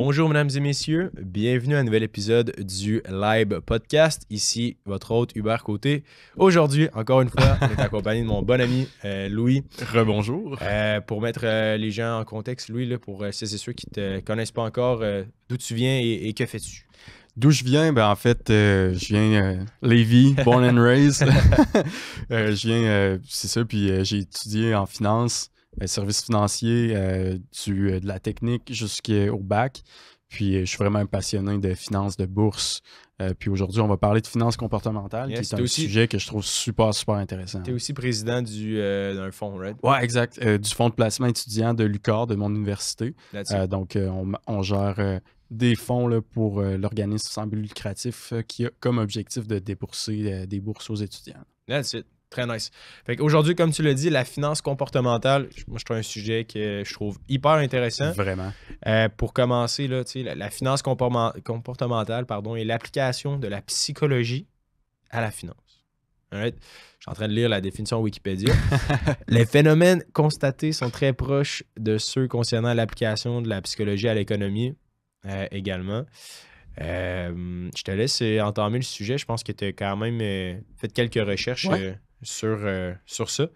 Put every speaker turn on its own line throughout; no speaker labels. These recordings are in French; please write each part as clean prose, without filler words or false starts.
Bonjour mesdames et messieurs, bienvenue à un nouvel épisode du Live Podcast. Ici votre hôte Hubert Côté. Aujourd'hui, encore une fois, on est accompagné de mon bon ami Louis.
Rebonjour.
Pour mettre les gens en contexte, Louis, là, pour ceux et ceux qui ne te connaissent pas encore, d'où tu viens et que fais-tu?
D'où je viens? Ben en fait, je viens Lévis, born and raised. Je viens, c'est ça, puis j'ai étudié en finance, services financiers, de la technique jusqu'au bac. Puis je suis vraiment un passionné de finance, de bourse. Puis aujourd'hui, on va parler de finance comportementale, qui est un sujet que je trouve super intéressant.
Tu es aussi président d'un fonds, right?
Ouais, exact. Du fonds de placement étudiant de l'UQAR, de mon université. Donc, on gère des fonds là, pour l'organisme sans but lucratif qui a comme objectif de débourser des bourses aux étudiants.
That's it. Très nice. Fait qu'aujourd'hui, comme tu l'as dit, la finance comportementale, moi je trouve un sujet que je trouve hyper intéressant.
Vraiment.
Pour commencer, là, la finance comportementale et l'application de la psychologie à la finance. Right? Je suis en train de lire la définition Wikipédia. Les phénomènes constatés sont très proches de ceux concernant l'application de la psychologie à l'économie également. Je te laisse entamer le sujet. Je pense que tu as quand même fait quelques recherches sur ça.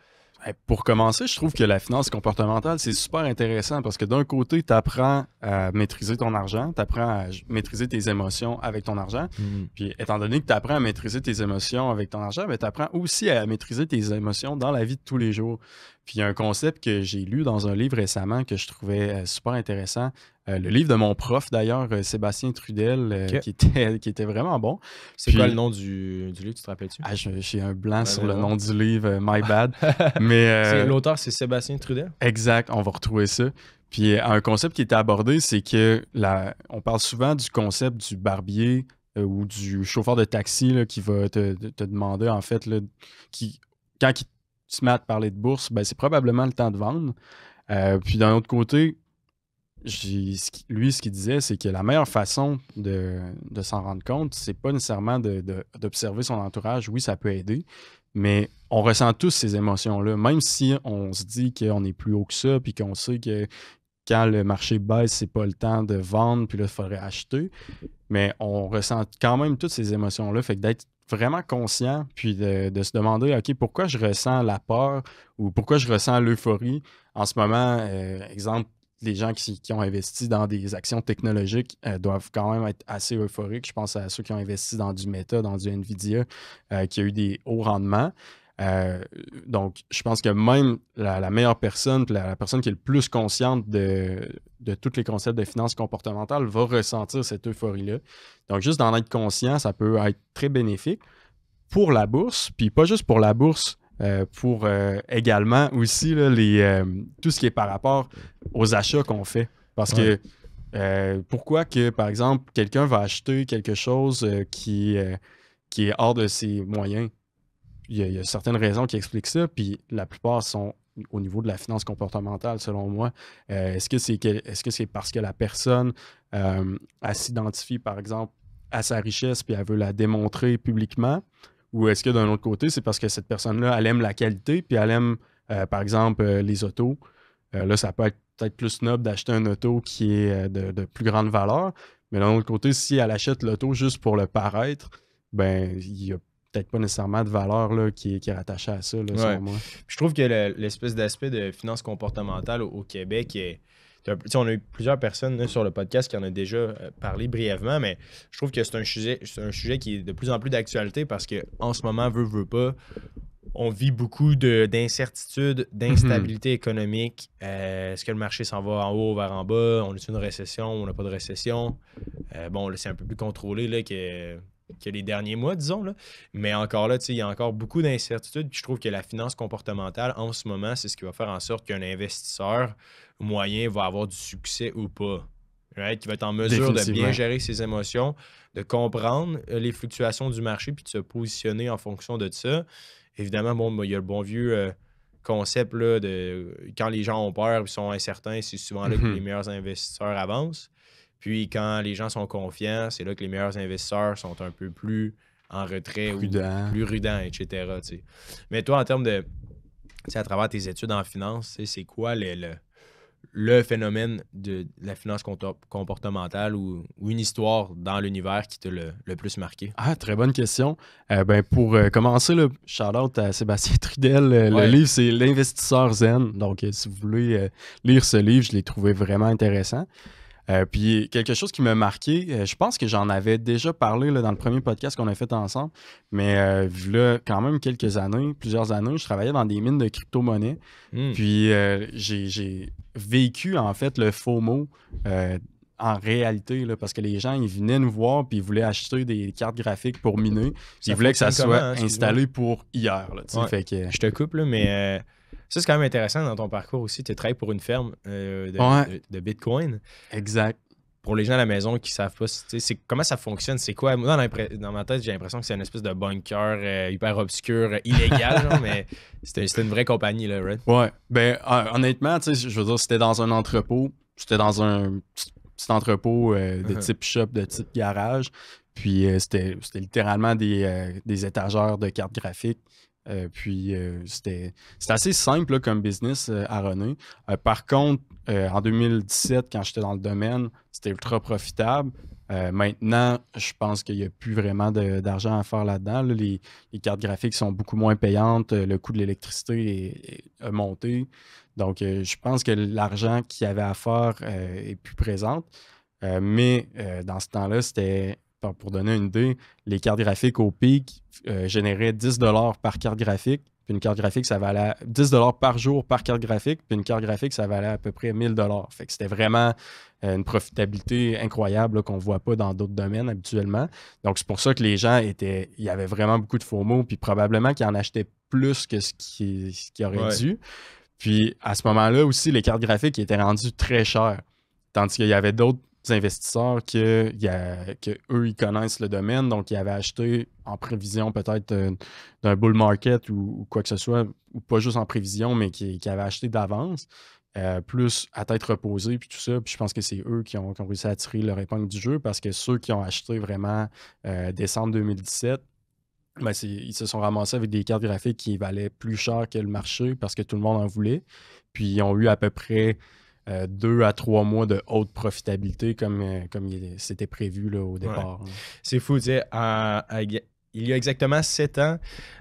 Pour commencer, je trouve que la finance comportementale, c'est super intéressant parce que d'un côté, tu apprends à maîtriser ton argent, tu apprends à maîtriser tes émotions avec ton argent. Puis, étant donné que tu apprends à maîtriser tes émotions avec ton argent, tu apprends aussi à maîtriser tes émotions dans la vie de tous les jours. Puis, il y a un concept que j'ai lu dans un livre récemment que je trouvais super intéressant. Le livre de mon prof, d'ailleurs, Sébastien Trudel, qui était vraiment bon.
C'est quoi le nom du livre, tu te rappelles-tu?
J'ai un blanc sur le nom du livre, my bad. Mais
l'auteur, c'est Sébastien Trudel?
Exact, on va retrouver ça. Puis un concept qui était abordé, c'est que on parle souvent du concept du barbier ou du chauffeur de taxi là, qui va te demander, en fait, là, quand il se met à te parler de bourse, ben, c'est probablement le temps de vendre. Puis d'un autre côté, lui, ce qu'il disait, c'est que la meilleure façon de s'en rendre compte, c'est pas nécessairement d'observer son entourage. Oui, ça peut aider, mais on ressent tous ces émotions-là. Même si on se dit qu'on est plus haut que ça, puis qu'on sait que quand le marché baisse, c'est pas le temps de vendre, puis là, il faudrait acheter. Mais on ressent quand même toutes ces émotions-là. Fait que d'être vraiment conscient, puis de se demander, OK, pourquoi je ressens la peur ou pourquoi je ressens l'euphorie en ce moment, exemple, les gens qui ont investi dans des actions technologiques doivent quand même être assez euphoriques. Je pense à ceux qui ont investi dans du Meta, dans du Nvidia, qui a eu des hauts rendements. Donc, je pense que même la meilleure personne, la personne qui est le plus consciente de tous les concepts de finance comportementale va ressentir cette euphorie-là. Donc, juste d'en être conscient, ça peut être très bénéfique pour la bourse, puis pas juste pour la bourse, pour également aussi là, tout ce qui est par rapport aux achats qu'on fait. Parce que pourquoi que, par exemple, quelqu'un va acheter quelque chose qui est hors de ses moyens? Il y a certaines raisons qui expliquent ça, puis la plupart sont au niveau de la finance comportementale, selon moi. Est-ce que c'est parce que la personne elle s'identifie, par exemple, à sa richesse, puis elle veut la démontrer publiquement? Ou est-ce que d'un autre côté, c'est parce que cette personne-là, elle aime la qualité, puis elle aime, par exemple, les autos? Là, ça peut être peut-être plus snob d'acheter un auto qui est de plus grande valeur. Mais d'un autre côté, si elle achète l'auto juste pour le paraître, ben il y a peut-être pas nécessairement de valeur là, qui est rattachée à ça, là, selon moi.
Je trouve que l'espèce d'aspect de finance comportementale au Québec est... On a eu plusieurs personnes là, sur le podcast qui en ont déjà parlé brièvement, mais je trouve que c'est un sujet qui est de plus en plus d'actualité parce qu'en ce moment, veut pas, on vit beaucoup d'incertitudes, d'instabilité économique. Est-ce que le marché s'en va en haut vers en bas? On a une récession? On n'a pas de récession? Bon, là, c'est un peu plus contrôlé là, que les derniers mois, disons. Là. Mais encore là, il y a encore beaucoup d'incertitudes. Puis je trouve que la finance comportementale, en ce moment, c'est ce qui va faire en sorte qu'un investisseur moyen va avoir du succès ou pas. Right? Qui va être en mesure de bien gérer ses émotions, de comprendre les fluctuations du marché puis de se positionner en fonction de ça. Évidemment, bon, il y a le bon vieux concept là, de quand les gens ont peur et sont incertains, c'est souvent là que les meilleurs investisseurs avancent. Puis quand les gens sont confiants, c'est là que les meilleurs investisseurs sont un peu plus en retrait ou plus rudents, etc. T'sais. Mais toi, en termes de, à travers tes études en finance, c'est quoi le phénomène de la finance comportementale ou une histoire dans l'univers qui t'a le plus marqué?
Ah, très bonne question. Ben, pour commencer, là, shout-out à Sébastien Trudel. Le
Ouais.
livre, c'est L'Investisseur Zen. Donc, si vous voulez lire ce livre, je l'ai trouvé vraiment intéressant. Puis quelque chose qui m'a marqué, je pense que j'en avais déjà parlé là, dans le premier podcast qu'on a fait ensemble, mais là, quand même plusieurs années, je travaillais dans des mines de crypto-monnaies. Puis j'ai vécu en fait le FOMO en réalité, là, parce que les gens, ils venaient nous voir puis ils voulaient acheter des cartes graphiques pour miner. Puis ils voulaient que ça soit installé pour hier. Là,
Ouais.
fait que...
Je te coupe, là, mais ça, c'est quand même intéressant dans ton parcours aussi. Tu travailles pour une ferme de Bitcoin.
Exact.
Pour les gens à la maison qui savent pas, comment ça fonctionne? C'est quoi? Moi, dans ma tête, j'ai l'impression que c'est une espèce de bunker hyper obscur, illégal, genre, mais c'était une vraie compagnie, là, right?
Ouais. Ben, honnêtement, je veux dire, c'était dans un entrepôt. C'était dans un petit entrepôt de type shop, de type garage. Puis c'était littéralement des étagères de cartes graphiques. Puis c'était assez simple là, comme business à runner. Par contre, en 2017, quand j'étais dans le domaine, c'était ultra profitable. Maintenant, je pense qu'il n'y a plus vraiment d'argent à faire là-dedans. Là. Les cartes graphiques sont beaucoup moins payantes. Le coût de l'électricité a monté. Donc, je pense que l'argent qu'il y avait à faire est plus présent. Mais dans ce temps-là, c'était, pour donner une idée, les cartes graphiques au pic généraient 10 $ par carte graphique. Puis une carte graphique, ça valait 10 $ par jour par carte graphique. Puis une carte graphique, ça valait à peu près 1000 $. Fait que c'était vraiment une profitabilité incroyable là, qu'on ne voit pas dans d'autres domaines habituellement. Donc, c'est pour ça que les gens il y avait vraiment beaucoup de FOMO. Puis probablement qu'ils en achetaient plus que ce qui aurait dû. Puis à ce moment-là aussi, les cartes graphiques étaient rendues très chères. Tandis qu'il y avait d'autres investisseurs eux, ils connaissent le domaine, donc ils avaient acheté en prévision peut-être d'un bull market ou quoi que ce soit, ou pas juste en prévision, mais qui avaient acheté d'avance, plus à tête reposée, puis tout ça. Puis je pense que c'est eux qui ont réussi à tirer leur épingle du jeu parce que ceux qui ont acheté vraiment décembre 2017, ben ils se sont ramassés avec des cartes graphiques qui valaient plus cher que le marché parce que tout le monde en voulait. Puis ils ont eu à peu près 2 à 3 mois de haute profitabilité comme c'était prévu là, au départ.
Ouais. C'est fou, tu sais. Il y a exactement 7 ans,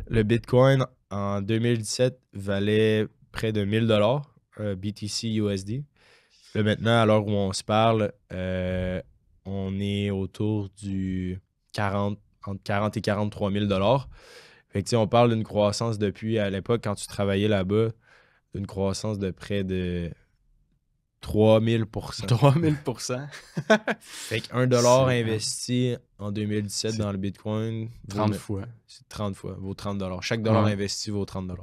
le Bitcoin en 2017 valait près de 1000 $ BTC USD. Là, maintenant, à l'heure où on se parle, on est autour du entre 40 et 43 000 $. Fait que, tu sais, on parle d'une croissance depuis, à l'époque, quand tu travaillais là-bas, d'une croissance de près de 3000%.
3000%.
Fait qu'un dollar investi en 2017 dans le Bitcoin...
30 fois.
C'est 30 fois, vaut 30 $. Chaque dollar investi vaut 30 $.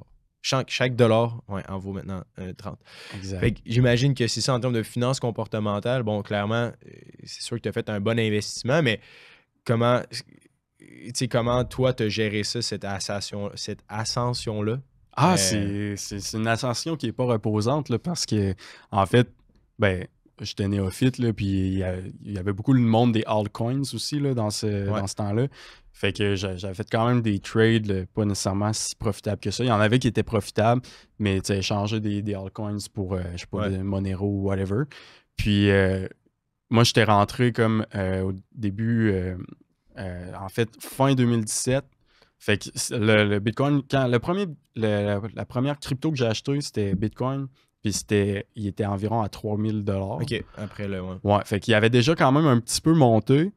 Chaque dollar en vaut maintenant 30.
Exact.
Fait que j'imagine que c'est ça en termes de finances comportementales. Bon, clairement, c'est sûr que tu as fait un bon investissement, mais comment toi, tu as géré ça, cette ascension-là?
Ah, c'est une ascension qui n'est pas reposante là, parce que, en fait, ben, j'étais néophyte, là, puis il y avait beaucoup le monde des altcoins aussi là, dans ce temps-là. Fait que j'avais fait quand même des trades là, pas nécessairement si profitables que ça. Il y en avait qui étaient profitables, mais tu sais, échanger des altcoins pour, je sais pas, des Monero ou whatever. Puis moi, j'étais rentré comme au début, en fait, fin 2017. Fait que le Bitcoin, la première crypto que j'ai acheté, c'était Bitcoin. Puis il était environ à 3000 $.
OK, après le...
Ouais, fait qu'il avait déjà quand même un petit peu monté,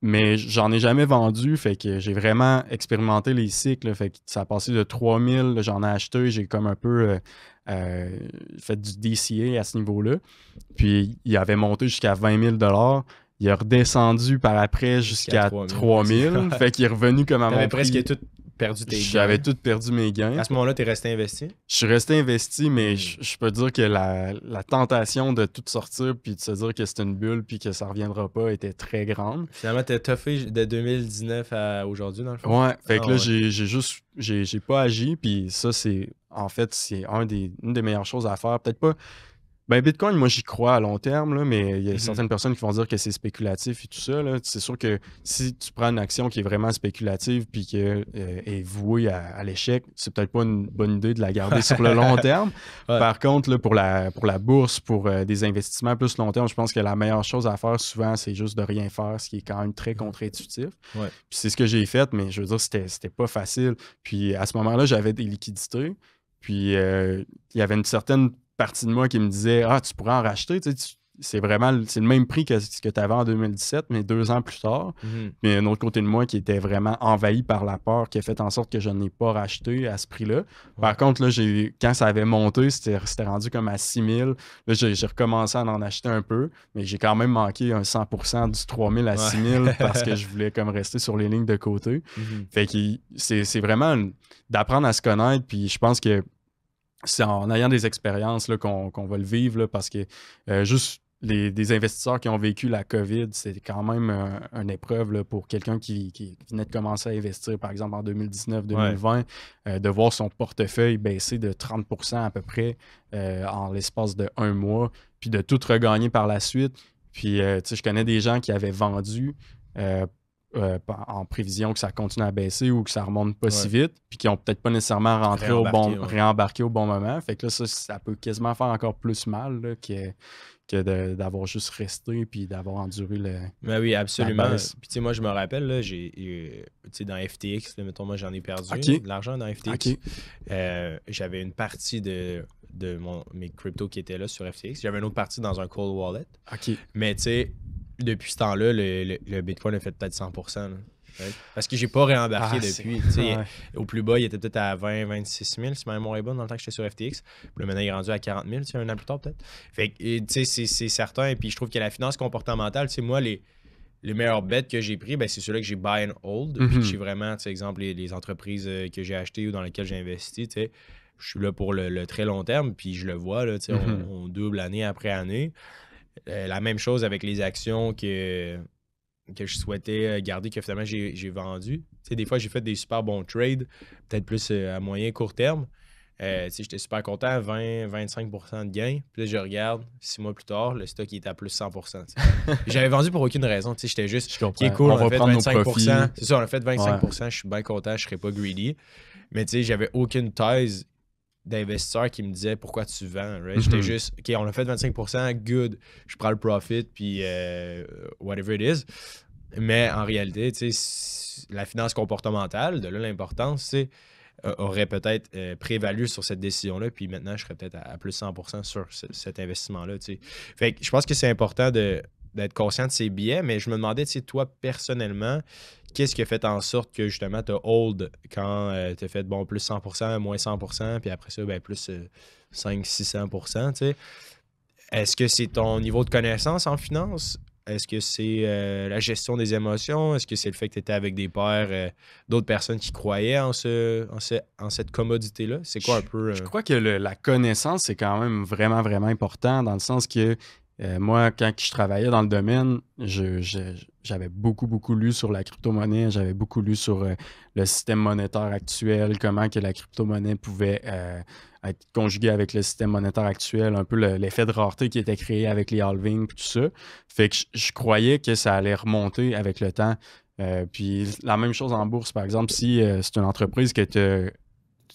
mais j'en ai jamais vendu, fait que j'ai vraiment expérimenté les cycles, fait que ça a passé de 3000, j'en ai acheté, j'ai comme un peu fait du DCA à ce niveau-là, puis il avait monté jusqu'à 20 000 $. Il est redescendu par après jusqu'à 3000, fait qu'il est revenu comme à mon prix.
Presque tout perdu tes gains.
J'avais tout perdu mes gains.
À ce moment-là, tu es resté investi?
Je suis resté investi, mais je peux dire que la tentation de tout sortir puis de se dire que c'est une bulle puis que ça ne reviendra pas était très grande.
Finalement, tu as toffé de 2019 à aujourd'hui, dans le fond?
Ouais, fait que là, j'ai pas agi, puis ça, c'est une des meilleures choses à faire. Peut-être pas... Ben, Bitcoin, moi, j'y crois à long terme, là, mais il y a
Mhm.
certaines personnes qui vont dire que c'est spéculatif et tout ça. Là. C'est sûr que si tu prends une action qui est vraiment spéculative puis qui est vouée à l'échec, c'est peut-être pas une bonne idée de la garder sur le long terme.
Ouais.
Par contre, là, pour la bourse, pour des investissements plus long terme, je pense que la meilleure chose à faire souvent, c'est juste de rien faire, ce qui est quand même très contre-intuitif.
Ouais.
Puis c'est ce que j'ai fait, mais je veux dire, c'était pas facile. Puis à ce moment-là, j'avais des liquidités. Puis il y avait une certaine partie de moi qui me disait ah, tu pourrais en racheter, tu sais, c'est le même prix que ce que tu avais en 2017, mais 2 ans plus tard.
Mhm.
Mais un autre côté de moi qui était vraiment envahi par la peur qui a fait en sorte que je n'ai pas racheté à ce prix-là. Par contre, là, quand ça avait monté, c'était rendu comme à 6 000. Là, j'ai recommencé à en acheter un peu, mais j'ai quand même manqué un 100% du 3 000 à 6 000 parce que je voulais comme rester sur les lignes de côté.
Mhm.
Fait que c'est vraiment d'apprendre à se connaître, puis je pense que c'est en ayant des expériences là, qu'on va le vivre là, parce que juste des investisseurs qui ont vécu la COVID, c'est quand même une épreuve là, pour quelqu'un qui venait de commencer à investir, par exemple en 2019-2020, de voir son portefeuille baisser de 30% à peu près en l'espace de 1 mois, puis de tout regagner par la suite. Puis, tu sais, je connais des gens qui avaient vendu en prévision que ça continue à baisser ou que ça remonte pas si vite, puis qui n'ont peut-être pas nécessairement réembarqué au bon moment. Fait que là, ça peut quasiment faire encore plus mal là, que d'avoir juste resté puis d'avoir enduré
Ben oui, absolument.
la
Puis
baisse.
tu sais, moi, je me rappelle, là, tu sais, dans FTX, là, mettons, moi, j'en ai perdu
Ok.
de l'argent dans FTX.
OK.
J'avais une partie de mes cryptos qui étaient là sur FTX. J'avais une autre partie dans un cold wallet.
OK.
Mais tu sais, depuis ce temps-là, le Bitcoin a fait peut-être 100%. Là. Ouais. Parce que j'ai pas réembarqué depuis. Tu sais, au plus bas, il était peut-être à 20-26 000, si ma mémoire est bonne, dans le temps que j'étais sur FTX. Puis là, maintenant, il est rendu à 40 000, tu sais, un an plus tard, peut-être. Fait que, tu sais, c'est certain. Et puis, je trouve que la finance comportementale, tu sais, moi, les meilleurs bets que j'ai pris, ben, c'est ceux-là que j'ai buy and hold. Puis que j'ai vraiment, tu sais, exemple, les entreprises que j'ai achetées ou dans lesquelles j'ai investi, tu sais, je suis là pour le très long terme. Puis, je le vois, là, tu sais, on double année après année. La même chose avec les actions que je souhaitais garder, que finalement j'ai vendu. Tu sais, des fois, j'ai fait des super bons trades, peut-être plus à moyen court terme. Tu sais, j'étais super content, 20-25% de gain. Puis là, je regarde, 6 mois plus tard, le stock il est à plus 100%. Tu sais. J'avais vendu pour aucune raison. Tu sais, j'étais juste, qui est cool,
On
on a
va
fait
prendre nos
25%.
profits.
C'est ça, on a fait 25%. Je suis bien content, je serais pas greedy. Mais tu sais, j'avais aucune thèse d'investisseurs qui me disaient pourquoi tu vends. Right? J'étais juste, OK, on a fait 25%, good, je prends le profit, puis whatever it is. Mais en réalité, tu sais, la finance comportementale, de là l'importance, c'est aurait peut-être prévalu sur cette décision-là, puis maintenant, je serais peut-être à plus 100% sur cet investissement-là. Tu sais. Fait que je pense que c'est important d'être conscient de ses billets, mais je me demandais, tu sais, toi, personnellement, qu'est-ce qui a fait en sorte que, justement, tu as hold quand tu as fait, bon, plus 100%, moins 100%, puis après ça, ben, plus 500-600%, tu sais. Est-ce que c'est ton niveau de connaissance en finance? Est-ce que c'est la gestion des émotions? Est-ce que c'est le fait que tu étais avec des pairs, d'autres personnes qui croyaient en cette commodité-là? C'est quoi un peu...
Je crois que la connaissance, c'est quand même vraiment, vraiment important dans le sens que moi, quand je travaillais dans le domaine, j'avais beaucoup, beaucoup lu sur la crypto-monnaie, j'avais beaucoup lu sur le système monétaire actuel, comment que la crypto-monnaie pouvait être conjuguée avec le système monétaire actuel, un peu l'effet de rareté qui était créé avec les halvings, tout ça. Fait que je croyais que ça allait remonter avec le temps. Puis la même chose en bourse, par exemple, si c'est une entreprise que tu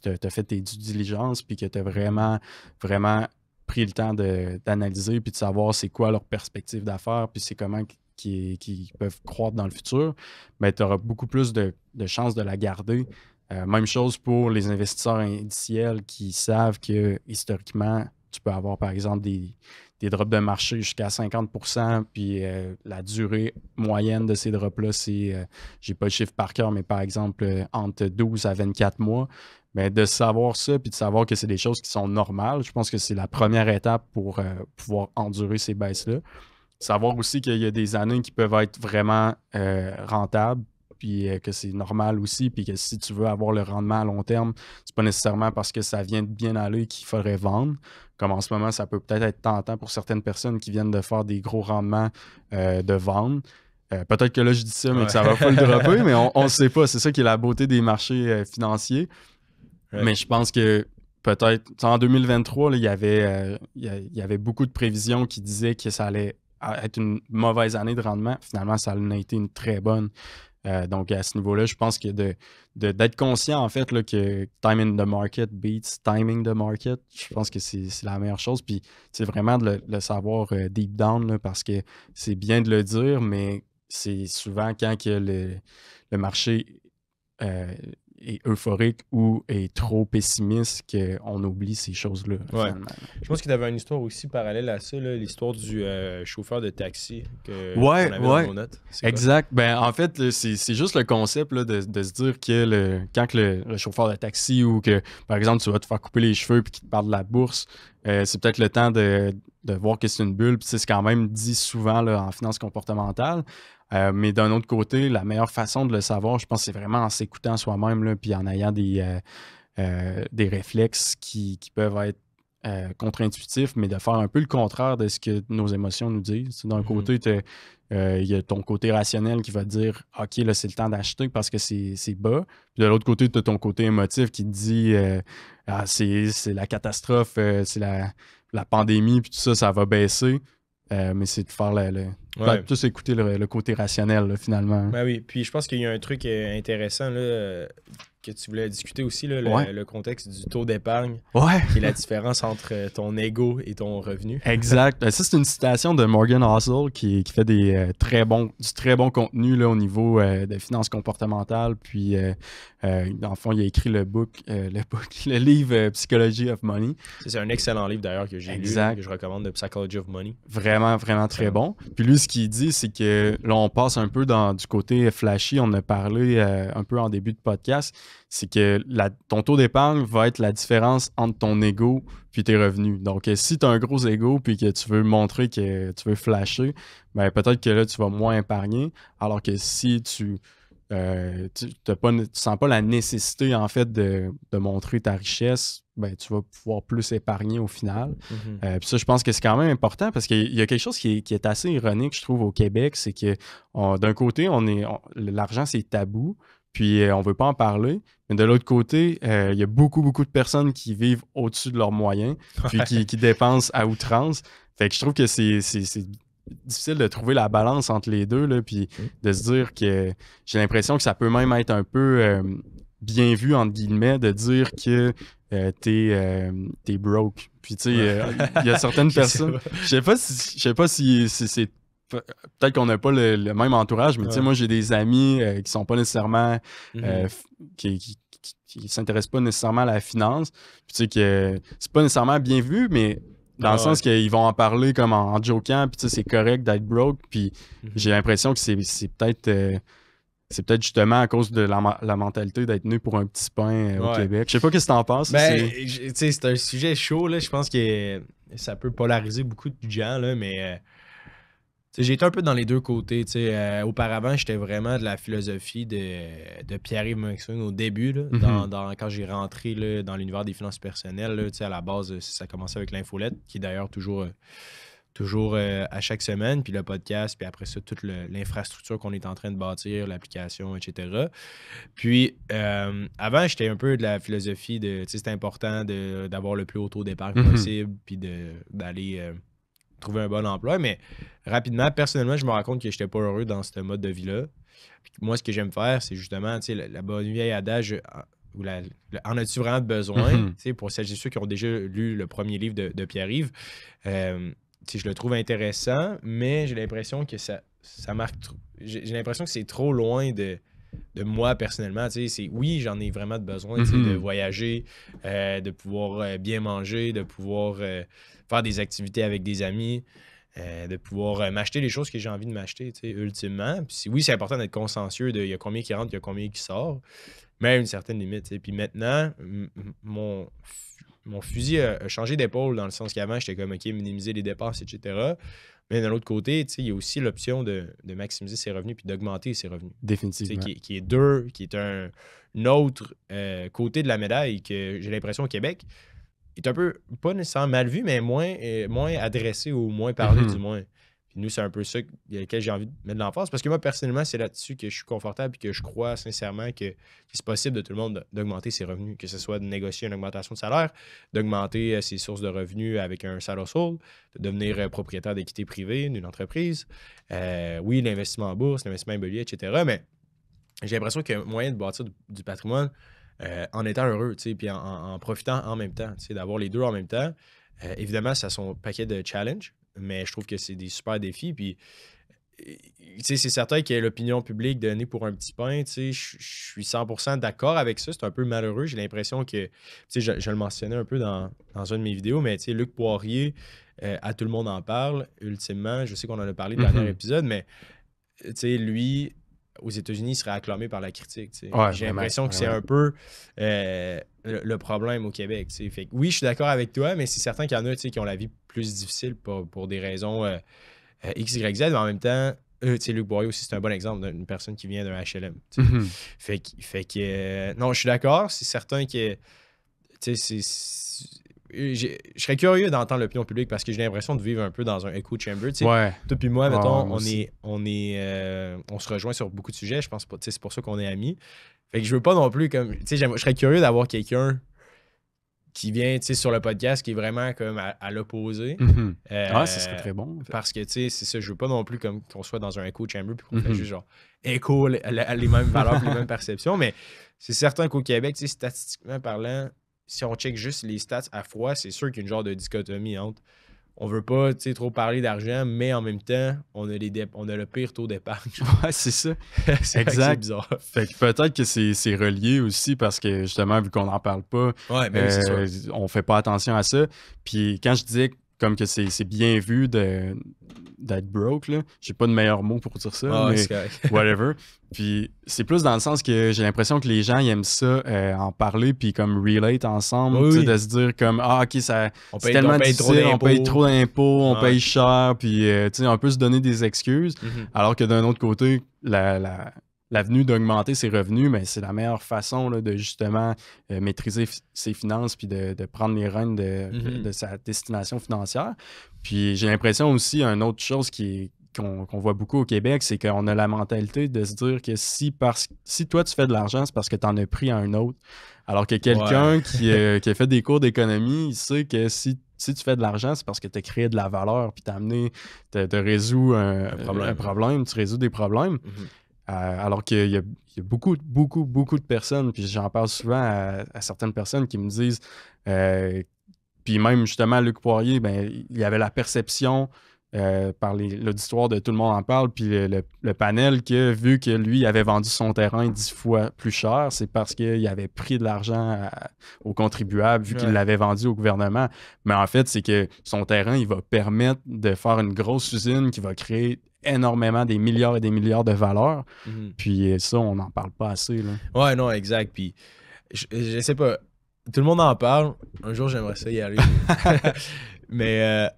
as fait tes due diligence puis que tu as vraiment, vraiment pris le temps d'analyser puis de savoir c'est quoi leur perspective d'affaires puis c'est comment qui peuvent croître dans le futur, ben, tu auras beaucoup plus de chances de la garder. Même chose pour les investisseurs indiciels qui savent que historiquement, tu peux avoir par exemple des drops de marché jusqu'à 50%, puis la durée moyenne de ces drops-là, c'est, j'ai pas le chiffre par cœur, mais par exemple, entre 12 à 24 mois. Mais de savoir ça, puis de savoir que c'est des choses qui sont normales, je pense que c'est la première étape pour pouvoir endurer ces baisses-là. Savoir aussi qu'il y a des années qui peuvent être vraiment rentables, puis que c'est normal aussi, puis que si tu veux avoir le rendement à long terme, c'est pas nécessairement parce que ça vient de bien aller qu'il faudrait vendre. Comme en ce moment, ça peut peut-être être tentant pour certaines personnes qui viennent de faire des gros rendements de vendre. Peut-être que là, je dis ça, mais que ça va pas le dropper, mais on ne sait pas. C'est ça qui est la beauté des marchés financiers. Ouais. Mais je pense que peut-être, en 2023, là, il y avait beaucoup de prévisions qui disaient que ça allait être une mauvaise année de rendement. Finalement, ça a été une très bonne. Donc, à ce niveau-là, je pense que d'être conscient, en fait, là, que time in the market beats timing the market, je pense que c'est la meilleure chose. Puis, c'est vraiment de le savoir deep down, là, parce que c'est bien de le dire, mais c'est souvent quand que le marché est euphorique ou est trop pessimiste qu'on oublie ces choses-là,
Ouais.
finalement.
Je pense que tu avais une histoire aussi parallèle à ça, là, l'histoire du chauffeur de taxi qu'on
Ouais,
avait dans
ouais.
nos notes. C'est quoi?
Exact. Ben, en fait, là, c'est juste le concept là, de se dire que quand que le chauffeur de taxi ou que, par exemple, tu vas te faire couper les cheveux puis qu'il te parle de la bourse, c'est peut-être le temps de voir que c'est une bulle. Puis c'est quand même dit souvent là, en finance comportementale. Mais d'un autre côté, la meilleure façon de le savoir, je pense, c'est vraiment en s'écoutant soi-même là, puis en ayant des réflexes qui peuvent être contre-intuitifs, mais de faire un peu le contraire de ce que nos émotions nous disent. D'un côté, il y a ton côté rationnel qui va te dire OK, là, c'est le temps d'acheter parce que c'est bas. Puis de l'autre côté, tu as ton côté émotif qui te dit c'est la catastrophe, c'est la pandémie, puis tout ça, ça va baisser. Mais c'est de faire plus écouter le côté rationnel, là, finalement.
Ben oui, puis je pense qu'il y a un truc intéressant là, que tu voulais discuter aussi, là, le contexte du taux d'épargne, qui est la différence entre ton ego et ton revenu.
Exact. Ça, c'est une citation de Morgan Housel qui fait du très bon contenu là, au niveau de finances comportementales. Puis, dans le fond, il a écrit le livre Psychology of Money.
C'est un excellent livre d'ailleurs que j'ai lu, que je recommande, de Psychology of Money.
Vraiment, vraiment très bon. Puis lui, ce qu'il dit, c'est que là, on passe un peu du côté flashy. On en a parlé un peu en début de podcast. C'est que ton taux d'épargne va être la différence entre ton ego puis tes revenus. Donc, si tu as un gros ego puis que tu veux montrer que tu veux flasher, ben peut-être que là, tu vas moins épargner. Alors que si tu sens pas la nécessité, en fait, de montrer ta richesse, ben tu vas pouvoir plus épargner au final.
Mm-hmm.
Puis ça, je pense que c'est quand même important parce qu'il y a quelque chose qui est assez ironique, je trouve, au Québec. C'est que d'un côté, l'argent, c'est tabou. Puis on ne veut pas en parler. Mais de l'autre côté, il y a beaucoup, beaucoup de personnes qui vivent au-dessus de leurs moyens, puis qui dépensent à outrance. Fait que je trouve que c'est difficile de trouver la balance entre les deux, là, puis de se dire que j'ai l'impression que ça peut même être un peu bien vu, entre guillemets, de dire que t'es broke. Puis tu sais, il y a certaines personnes... Je sais pas si c'est... Peut-être qu'on n'a pas le même entourage, mais tu sais, moi, j'ai des amis qui sont pas nécessairement... qui s'intéressent pas nécessairement à la finance. Puis tu sais, que c'est pas nécessairement bien vu, mais dans le sens qu'ils vont en parler comme en jokant, puis tu sais, c'est correct d'être broke. Puis j'ai l'impression que c'est peut-être... c'est peut-être justement à cause de la mentalité d'être né pour un petit pain au Québec. Je sais pas qu'est-ce que t'en penses.
C'est un sujet chaud, là. Je pense que ça peut polariser beaucoup de gens, là, mais j'ai été un peu dans les deux côtés. Auparavant, j'étais vraiment de la philosophie de Pierre-Yves Maxwell au début, là, quand j'ai rentré là, dans l'univers des finances personnelles. Là, à la base, ça commençait avec l'infolette, qui est d'ailleurs toujours à chaque semaine, puis le podcast, puis après ça, toute l'infrastructure qu'on est en train de bâtir, l'application, etc. Puis, avant, j'étais un peu de la philosophie de, c'est important d'avoir le plus haut taux d'épargne possible, puis d'aller trouver un bon emploi. Mais rapidement, personnellement, je me rends compte que je n'étais pas heureux dans ce mode de vie-là. Puis moi, ce que j'aime faire, c'est justement, la bonne vieille adage... en as-tu vraiment besoin? Pour celles et ceux qui ont déjà lu le premier livre de Pierre-Yves, je le trouve intéressant, mais j'ai l'impression que ça marque trop. J'ai l'impression que c'est trop loin de moi personnellement. Oui, j'en ai vraiment besoin de voyager, de pouvoir bien manger, de pouvoir faire des activités avec des amis, de pouvoir m'acheter les choses que j'ai envie de m'acheter, ultimement. Puis oui, c'est important d'être consciencieux de il y a combien qui rentre, il y a combien qui sort, mais à une certaine limite. Puis maintenant, mon fusil a changé d'épaule dans le sens qu'avant, j'étais comme, OK, minimiser les dépenses, etc. Mais d'un autre côté, il y a aussi l'option de maximiser ses revenus puis d'augmenter ses revenus.
Définitivement.
Qui est un autre côté de la médaille que j'ai l'impression au Québec est un peu, pas nécessairement mal vu, mais moins adressé ou moins parlé du moins. Puis nous, c'est un peu ça lequel j'ai envie de mettre de l'emphase. Parce que moi, personnellement, c'est là-dessus que je suis confortable et que je crois sincèrement que c'est possible de tout le monde d'augmenter ses revenus, que ce soit de négocier une augmentation de salaire, d'augmenter ses sources de revenus avec un side hustle, de devenir propriétaire d'équité privée d'une entreprise. Oui, l'investissement en bourse, l'investissement immobilier, etc. Mais j'ai l'impression qu'il y a moyen de bâtir du patrimoine en étant heureux, puis en profitant en même temps, d'avoir les deux en même temps. Évidemment, ça a son paquet de challenges, mais je trouve que c'est des super défis. Puis, c'est certain que l'opinion publique donnée pour un petit pain, je suis 100% d'accord avec ça. C'est un peu malheureux. J'ai l'impression que, je le mentionnais un peu dans une de mes vidéos, mais Luc Poirier, à tout le monde en parle, ultimement. Je sais qu'on en a parlé dans le dernier épisode, mais lui, aux États-Unis, il serait acclamé par la critique.
Ouais,
j'ai l'impression que c'est un peu le problème au Québec. Fait que, oui, je suis d'accord avec toi, mais c'est certain qu'il y en a qui ont la vie plus difficile pour des raisons X, Y, Z, mais en même temps, Luc Boyer aussi, c'est un bon exemple d'une personne qui vient d'un HLM. Fait que non, je suis d'accord. C'est certain que je serais curieux d'entendre l'opinion publique parce que j'ai l'impression de vivre un peu dans un echo chamber. Toi puis moi, mettons, on se rejoint sur beaucoup de sujets. Je pense pas, c'est pour ça qu'on est amis. Fait que je veux pas non plus comme. Je serais curieux d'avoir quelqu'un qui vient sur le podcast qui est vraiment comme à l'opposé.
Ça serait très bon. En fait.
Parce que c'est ça, je veux pas non plus comme qu'on soit dans un echo chamber puis qu'on fait juste genre écho les mêmes valeurs les mêmes perceptions. Mais c'est certain qu'au Québec, statistiquement parlant, si on check juste les stats à froid, c'est sûr qu'il y a une genre de dichotomie entre on veut pas trop parler d'argent, mais en même temps, on a le pire taux d'épargne.
Ouais, c'est ça.
C'est
exact.
bizarre.
Fait que peut-être que c'est relié aussi parce que justement, vu qu'on n'en parle pas, on fait pas attention à ça. Puis quand je disais comme que c'est bien vu d'être broke, là, j'ai pas de meilleur mot pour dire ça, mais whatever. Puis c'est plus dans le sens que j'ai l'impression que les gens ils aiment ça en parler puis comme relate ensemble, de se dire comme ok, c'est tellement difficile, on paye trop d'impôts, on paye cher, puis on peut se donner des excuses, alors que d'un autre côté, l'avenue d'augmenter ses revenus, mais c'est la meilleure façon là, de justement maîtriser ses finances puis de prendre les rênes de sa destination financière. Puis j'ai l'impression aussi, une autre chose qu'on voit beaucoup au Québec, c'est qu'on a la mentalité de se dire que si toi tu fais de l'argent, c'est parce que tu en as pris à un autre. Alors que quelqu'un qui a fait des cours d'économie, il sait que si tu fais de l'argent, c'est parce que tu as créé de la valeur puis tu as résolu un problème, tu résous des problèmes. Alors qu'il y a beaucoup de personnes, puis j'en parle souvent à certaines personnes qui me disent, puis même justement Luc Poirier, il y avait la perception par l'auditoire de Tout le monde en parle, puis le panel que vu que lui avait vendu son terrain 10 fois plus cher, c'est parce qu'il avait pris de l'argent aux contribuables vu qu'il l'avait vendu au gouvernement. Mais en fait, c'est que son terrain, il va permettre de faire une grosse usine qui va créer énormément des milliards et des milliards de valeurs. Puis ça, on n'en parle pas assez. Là.
Ouais, non, exact. Puis je sais pas, tout le monde en parle. Un jour, j'aimerais ça y aller. Mais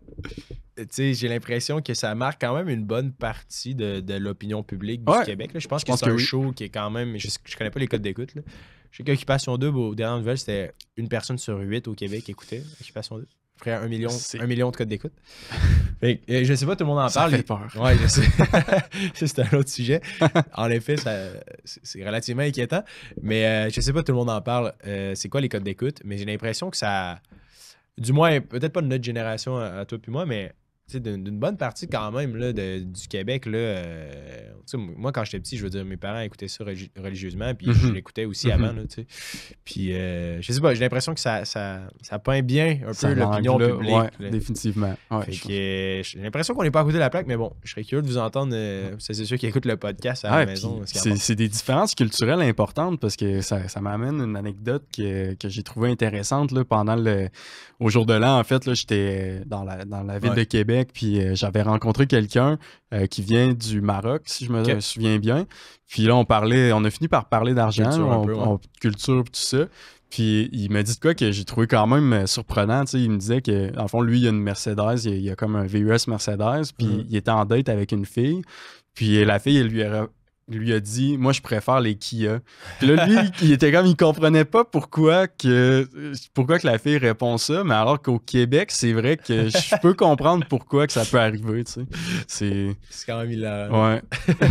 j'ai l'impression que ça marque quand même une bonne partie de l'opinion publique du Québec. Là. Je pense que c'est un show qui est quand même... Je connais pas les codes d'écoute. Là. Je sais qu'Occupation Double, aux dernières nouvelles, c'était 1 sur 8 au Québec qui écoutait Occupation Double. Après 1 million de codes d'écoute. Je sais pas, tout le monde en parle.
Ça fait peur.
Ouais, je sais. C'est un autre sujet. En effet, c'est relativement inquiétant. Mais je sais pas, tout le monde en parle. C'est quoi les codes d'écoute? Mais j'ai l'impression que ça... Du moins, peut-être pas de notre génération à toi puis moi, mais d'une bonne partie quand même là, du Québec. Là, moi, quand j'étais petit, je veux dire, mes parents écoutaient ça religieusement, puis je l'écoutais aussi avant. Là, puis, je sais pas, j'ai l'impression que ça peint bien un peu l'opinion publique.
Ouais, définitivement. Ouais,
j'ai l'impression qu'on n'est pas à côté de la plaque, mais bon, je serais curieux de vous entendre. C'est ceux qui écoutent le podcast à la maison.
C'est des différences culturelles importantes parce que ça m'amène une anecdote que j'ai trouvée intéressante là, pendant au jour de l'an. En fait, là, j'étais dans la ville de Québec. Puis j'avais rencontré quelqu'un qui vient du Maroc, si je me souviens bien. Puis là, on a fini par parler d'argent, culture, tout ça. Puis il m'a dit de quoi que j'ai trouvé quand même surprenant. Il me disait que, en fond, lui, il a une Mercedes, il y a comme un VUS Mercedes, puis il était en date avec une fille. Puis la fille, elle lui a lui a dit « Moi, je préfère les Kia ». Puis là, lui, il comprenait pas pourquoi que la fille répond ça, mais alors qu'au Québec, c'est vrai que je peux comprendre pourquoi que ça peut arriver, tu sais.
C'est quand même hilarant.
Ouais.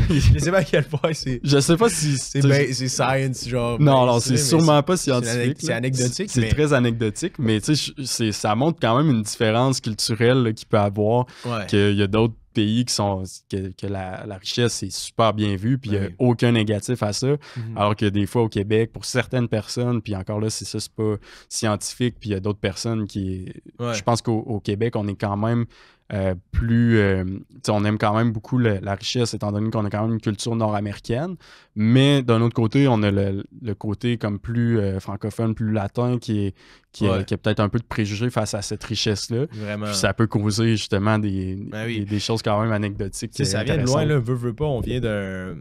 Je sais pas à quel point c'est...
Je sais pas si...
C'est science, genre...
Non, c'est sûrement pas scientifique.
C'est anecdotique,
c'est très anecdotique, mais tu sais, ça montre quand même une différence culturelle là, qu'il peut avoir, qu'il y a d'autres pays que la richesse est super bien vue, puis il n'y a aucun négatif à ça, alors que des fois au Québec, pour certaines personnes, puis encore là, c'est pas scientifique, puis il y a d'autres personnes qui... Je pense qu'au Québec, on est quand même on aime quand même beaucoup la richesse, étant donné qu'on a quand même une culture nord-américaine, mais d'un autre côté, on a le côté comme plus francophone, plus latin, qui a peut-être un peu de préjugés face à cette richesse-là.
Vraiment.
Puis ça peut causer justement des choses quand même anecdotiques.
Ça vient de loin, là, veut pas, on vient d'un...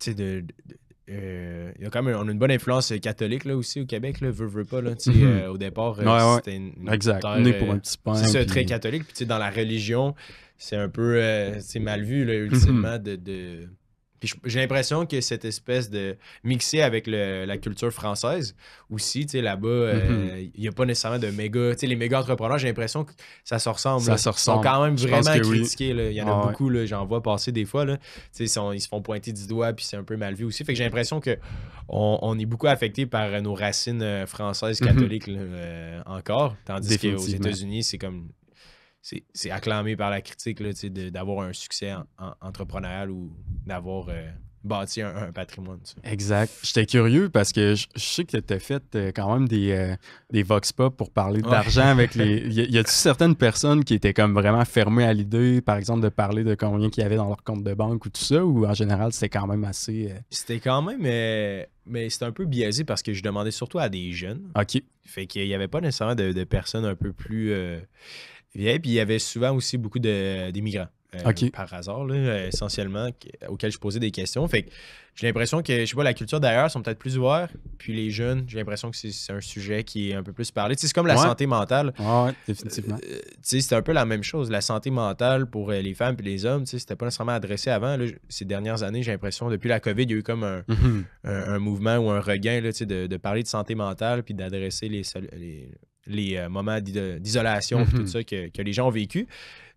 il y a quand même, on a une bonne influence catholique là, aussi au Québec, là, veut pas. Là, au départ, c'était une
exact.
terre,
Né pour un petit pain.
C'est ça, très catholique. Puis dans la religion, c'est un peu mal vu, là, ultimement, Puis j'ai l'impression que cette espèce de mixé avec la culture française aussi, là-bas, il n'y a pas nécessairement de méga... les méga entrepreneurs, j'ai l'impression que ça se ressemble. Ils sont quand même vraiment critiqués. Là. Il y en a beaucoup, là, j'en vois passer des fois. Là. Ils se font pointer du doigt, puis c'est un peu mal vu aussi. Fait que j'ai l'impression qu'on est beaucoup affecté par nos racines françaises catholiques là, encore. Tandis qu'aux États-Unis, c'est comme... C'est acclamé par la critique là, d'avoir un succès entrepreneurial ou d'avoir bâti un patrimoine.
Exact. J'étais curieux parce que je sais que tu as fait quand même des vox pop pour parler d'argent avec les... Y a-t-il certaines personnes qui étaient comme vraiment fermées à l'idée, par exemple, de parler de combien qu'il y avait dans leur compte de banque ou tout ça, ou en général, c'était quand même assez...
C'était quand même... mais c'était un peu biaisé parce que je demandais surtout à des jeunes.
OK.
Fait qu'il n'y avait pas nécessairement de personnes un peu plus... Puis il y avait souvent aussi beaucoup d'immigrants, par hasard, là, essentiellement, auxquels je posais des questions. Fait que j'ai l'impression que, je sais pas, la culture d'ailleurs sont peut-être plus ouverts. Puis les jeunes, j'ai l'impression que c'est un sujet qui est un peu plus parlé. C'est comme la santé mentale.
Oui, définitivement.
C'était un peu la même chose. La santé mentale pour les femmes et les hommes, c'était pas nécessairement adressé avant. Là, ces dernières années, j'ai l'impression, depuis la COVID, il y a eu comme un mouvement ou un regain là, de parler de santé mentale puis d'adresser les moments d'isolation et tout ça que les gens ont vécu.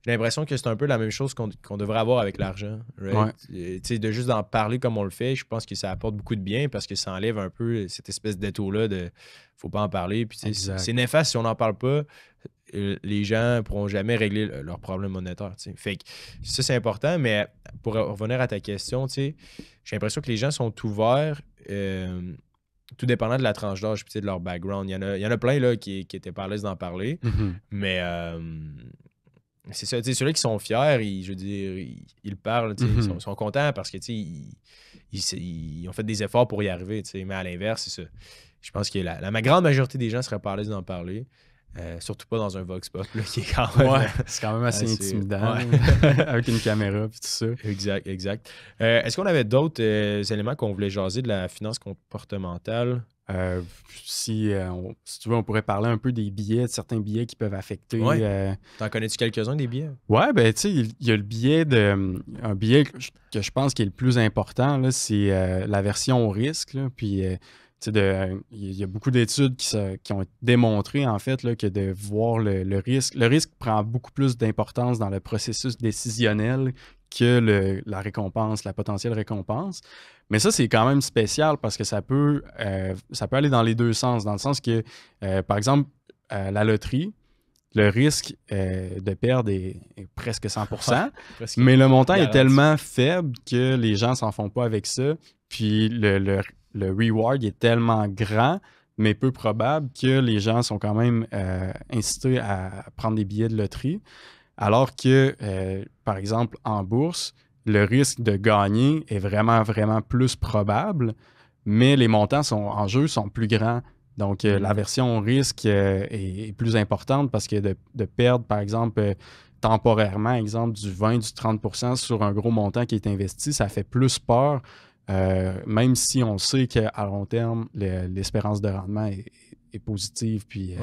J'ai l'impression que c'est un peu la même chose qu'on devrait avoir avec l'argent. Right? De juste d'en parler comme on le fait, je pense que ça apporte beaucoup de bien parce que ça enlève un peu cette espèce d'étau-là de faut pas en parler. Puis c'est néfaste si on n'en parle pas. Les gens ne pourront jamais régler leurs problèmes monétaires. T'sais. Fait que ça, c'est important, mais pour revenir à ta question, j'ai l'impression que les gens sont ouverts. Tout dépendant de la tranche d'âge et de leur background. Il y en a plein là, qui étaient pas à l'aise d'en parler. Mais c'est ça. Ceux-là qui sont fiers, je veux dire, ils parlent, ils sont contents parce que ils ont fait des efforts pour y arriver. Mais à l'inverse, c'est ça. Je pense que la grande majorité des gens seraient pas à l'aise d'en parler. Surtout pas dans un Vox Pop là, qui est quand même...
c'est quand même assez intimidant avec une caméra et tout ça.
Exact. Est-ce qu'on avait d'autres éléments qu'on voulait jaser de la finance comportementale?
Si tu veux, on pourrait parler un peu des billets, de certains billets qui peuvent affecter.
T'en connais-tu quelques-uns des billets?
Ouais, ben tu sais, il y a le billet un billet que je pense qui est le plus important, là, c'est la version au risque. Là, puis il y a beaucoup d'études qui ont démontré en fait là, que de voir le risque. Le risque prend beaucoup plus d'importance dans le processus décisionnel que la récompense, la potentielle récompense. Mais ça, c'est quand même spécial parce que ça peut aller dans les deux sens. Dans le sens que, par exemple, la loterie, le risque de perdre est presque 100%, mais le montant est tellement faible que les gens s'en font pas avec ça. Puis le reward est tellement grand, mais peu probable que les gens sont quand même incités à prendre des billets de loterie. Alors que, par exemple, en bourse, le risque de gagner est vraiment, vraiment plus probable, mais les montants en jeu sont plus grands. Donc, la version risque est plus importante parce que de perdre, par exemple, temporairement, exemple, du 20, du 30% sur un gros montant qui est investi, ça fait plus peur, même si on sait qu'à long terme, l'espérance de rendement est positive. Puis,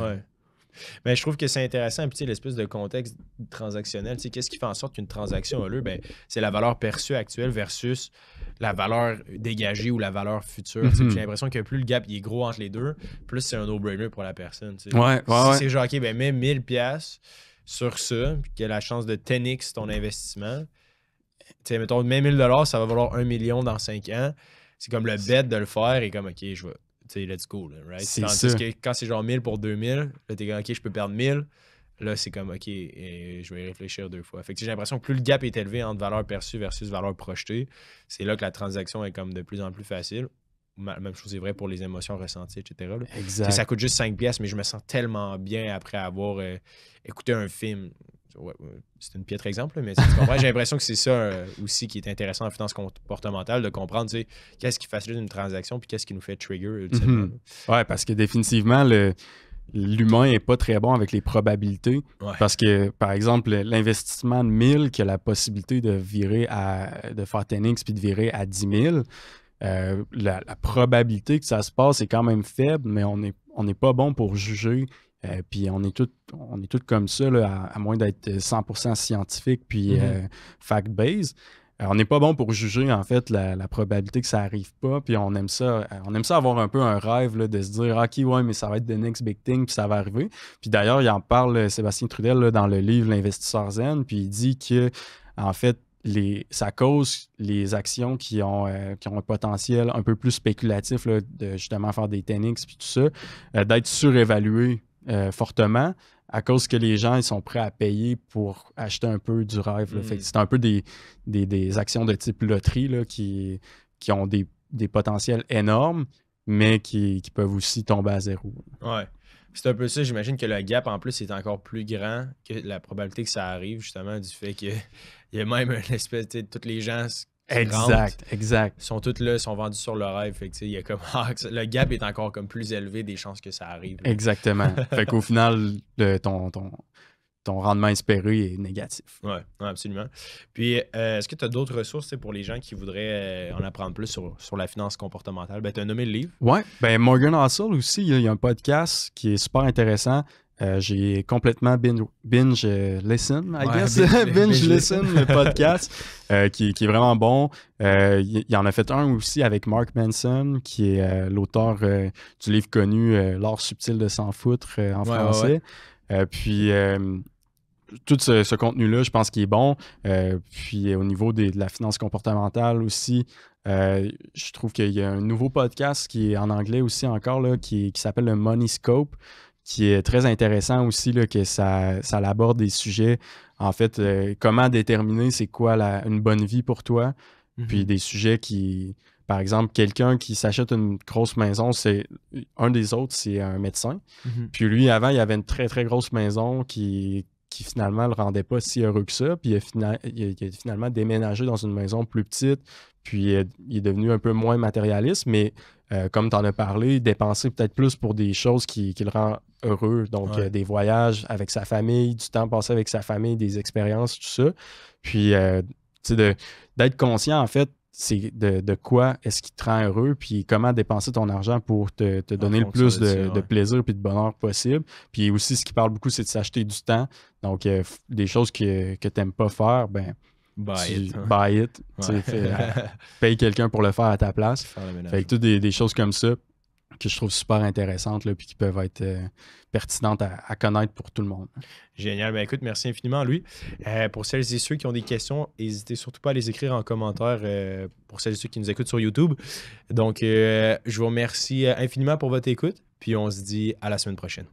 mais je trouve que c'est intéressant, puis l'espèce de contexte transactionnel, qu'est-ce qui fait en sorte qu'une transaction a lieu? C'est la valeur perçue actuelle versus la valeur dégagée ou la valeur future. J'ai l'impression que plus le gap il est gros entre les deux, plus c'est un no-brainer pour la personne.
Ouais,
si c'est genre, OK, ben mets 1000$ sur ça, puis qu'il y a la chance de 10x ton investissement, mettons, mets 1000$, ça va valoir 1 million dans 5 ans. C'est comme le bet de le faire et comme, OK, je vais, let's go, là, right? Tandis que quand c'est genre 1000 pour 2000, là, t'es comme, OK, je peux perdre 1000. Là, c'est comme, OK, je vais y réfléchir 2 fois. Fait que j'ai l'impression que plus le gap est élevé entre valeur perçue versus valeur projetée, c'est là que la transaction est comme de plus en plus facile. Même chose est vrai pour les émotions ressenties, etc.
Exact.
Ça coûte juste 5$, mais je me sens tellement bien après avoir écouté un film. Ouais, c'est un piètre exemple, mais tu comprends? J'ai l'impression que c'est ça aussi qui est intéressant en finance comportementale, de comprendre qu'est-ce qui facilite une transaction puis qu'est-ce qui nous fait trigger ultimement.
Ouais, parce que définitivement, l'humain n'est pas très bon avec les probabilités.
Ouais.
Parce que, par exemple, l'investissement de 1000 qui a la possibilité de virer de faire 10x puis de virer à 10 000, la probabilité que ça se passe est quand même faible, mais on n'est pas bon pour juger. Puis on est tous comme ça, là, à moins d'être 100% scientifique puis fact-based. On n'est pas bon pour juger, en fait, la probabilité que ça n'arrive pas. Puis on aime ça avoir un peu un rêve là, de se dire « OK, ouais, mais ça va être the next big thing, puis ça va arriver. » Puis d'ailleurs, il en parle, Sébastien Trudel, là, dans le livre « L'investisseur zen », puis il dit que, en fait, ça cause les actions qui ont un potentiel un peu plus spéculatif là, de justement faire des 10x puis tout ça, d'être surévaluées fortement à cause que les gens ils sont prêts à payer pour acheter un peu du rêve. Fait que c'est un peu des actions de type loterie là, qui ont des potentiels énormes, mais qui peuvent aussi tomber à zéro.
Ouais. C'est un peu ça, j'imagine que le gap en plus est encore plus grand que la probabilité que ça arrive, justement, du fait qu'il y a même une espèce, tous les gens
Exact.
sont tous là, sont vendus sur le rêve. Fait que, il y a comme, le gap est encore comme plus élevé des chances que ça arrive. Là.
Exactement. Fait qu'au final, ton rendement espéré est négatif.
Oui, absolument. Puis, est-ce que tu as d'autres ressources pour les gens qui voudraient en apprendre plus sur la finance comportementale? Ben, tu as nommé le livre.
Oui, Morgan Housel aussi, il y a un podcast qui est super intéressant. J'ai complètement binge listen, I guess. Binge listen, le podcast, qui est vraiment bon. Il en a fait un aussi avec Mark Manson, qui est l'auteur du livre connu L'art subtil de s'en foutre en français. Puis tout ce contenu-là, je pense qu'il est bon. Puis au niveau de la finance comportementale aussi, je trouve qu'il y a un nouveau podcast qui est en anglais aussi encore, là, qui s'appelle le Money Scope, qui est très intéressant aussi, là, que ça aborde des sujets, en fait, comment déterminer c'est quoi une bonne vie pour toi, puis des sujets qui, par exemple, quelqu'un qui s'achète une grosse maison, un des autres, c'est un médecin, puis lui, avant, il avait une très, très grosse maison qui finalement le rendait pas si heureux que ça, puis il a finalement déménagé dans une maison plus petite, puis il est devenu un peu moins matérialiste, mais comme tu en as parlé, dépenser peut-être plus pour des choses qui le rendent heureux, donc des voyages avec sa famille, du temps passé avec sa famille, des expériences, tout ça. Puis, d'être conscient, en fait, c'est de quoi est-ce qui te rend heureux, puis comment dépenser ton argent pour te donner le plus de plaisir et de bonheur possible. Puis aussi, ce qui parle beaucoup, c'est de s'acheter du temps. Donc, des choses que tu n'aimes pas faire, ben buy it. Paye quelqu'un pour le faire à ta place. Fait que toutes des choses comme ça que je trouve super intéressantes là, puis qui peuvent être pertinentes à connaître pour tout le monde.
Génial. Ben écoute, merci infiniment, Louis. Pour celles et ceux qui ont des questions, n'hésitez surtout pas à les écrire en commentaire pour celles et ceux qui nous écoutent sur YouTube. Donc, je vous remercie infiniment pour votre écoute, puis on se dit à la semaine prochaine.